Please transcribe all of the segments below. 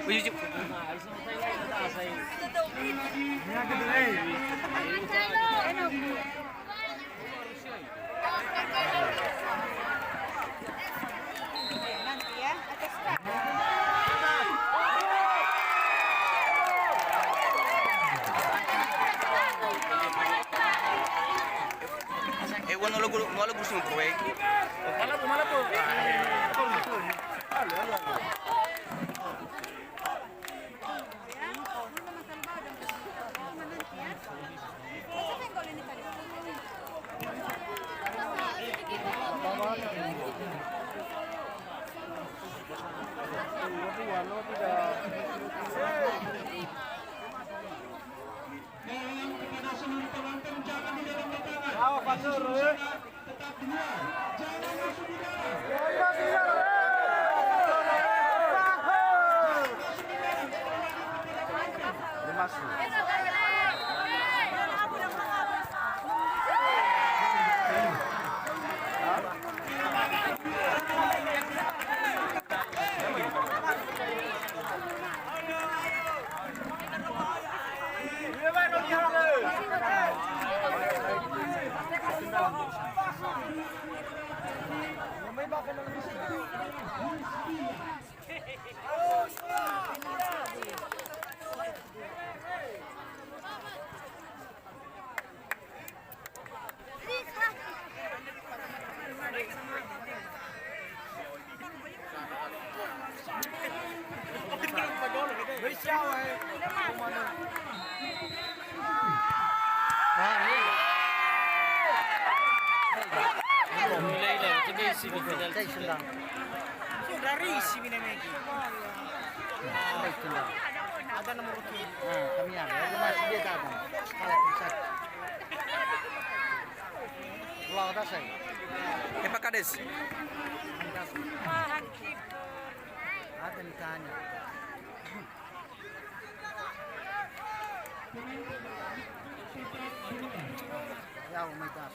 Uy, Nanti ya, atas Kak. wala gusto mo po eh. Mala po. Rarissimi nemici. Ada nomor tujuh. Kami ada. Masih dia datang. Kalau bisa. Pulau atas saya. Epa kades. Ada nikahnya. Ya, umay tas.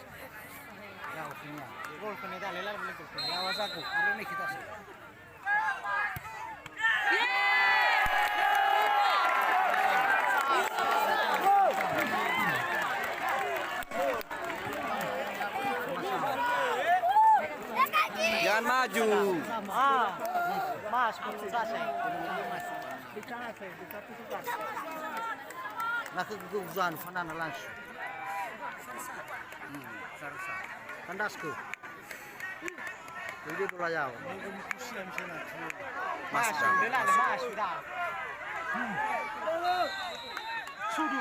Ya, punya. Gol kan itu lelah boleh gol. Ya, wasaku. Ini kita sih. Jangan maju. Mas, sudah saya. Nakikiguguhan fanan langsung. Sarsa. Kandasku. Hindi pula yaw. Mas, lelah, mas, sudah. Sudu.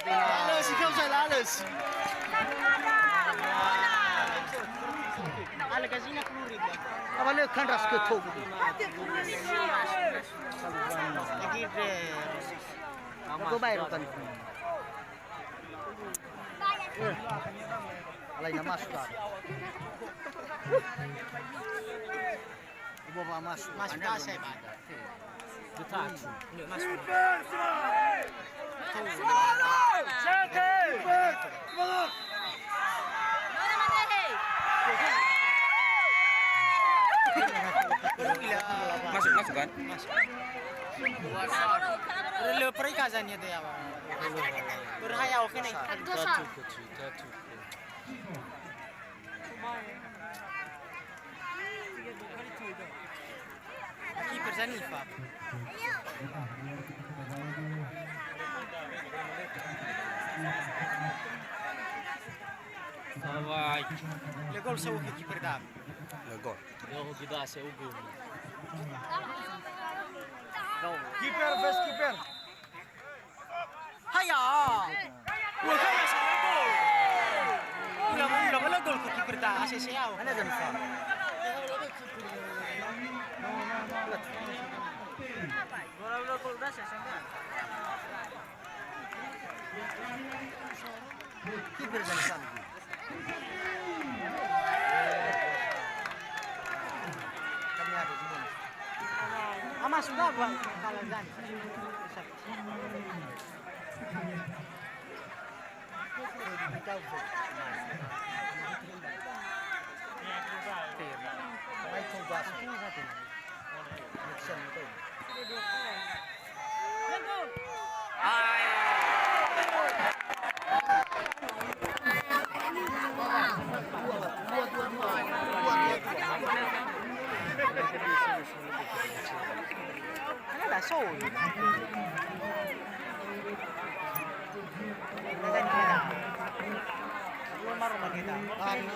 Lalas, ikaw siya, lalas. Ala kasi na klurid na. Abale kandasku thok. Agibre. Ako bayro kan. Alay na masuk. Ibu ba masuk? Mas, pasay ba? Dutachu. Mas. Masuk kan? Pero pare kazanya dia apa? Berhaya oke nih. Keeper Zanifa. Давай. Le gol sa uki keeper dah. Nagol. Yo kita sa ugo. Keeper best keeper. Haya. Wah kaya sa gol. Ulah wala gol ko keeper dah asa siya. Ano dan fa? Wala gol dah siya sama. Keeper dan sa. Kami ada di sini. Ama sudah ba kalagan. May tugas. Nixon ito. Ano na, soul. Ganyan na. Siguro marunong kita.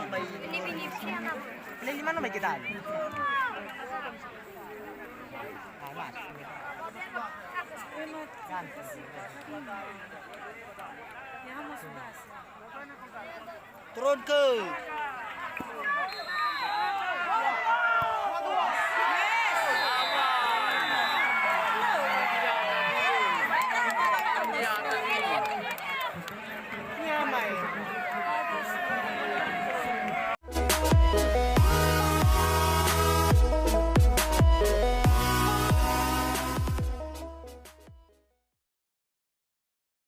May Binibinib siya na. Ilan lima na may kita? Mas. Yan. Yan mas mas. turun ke.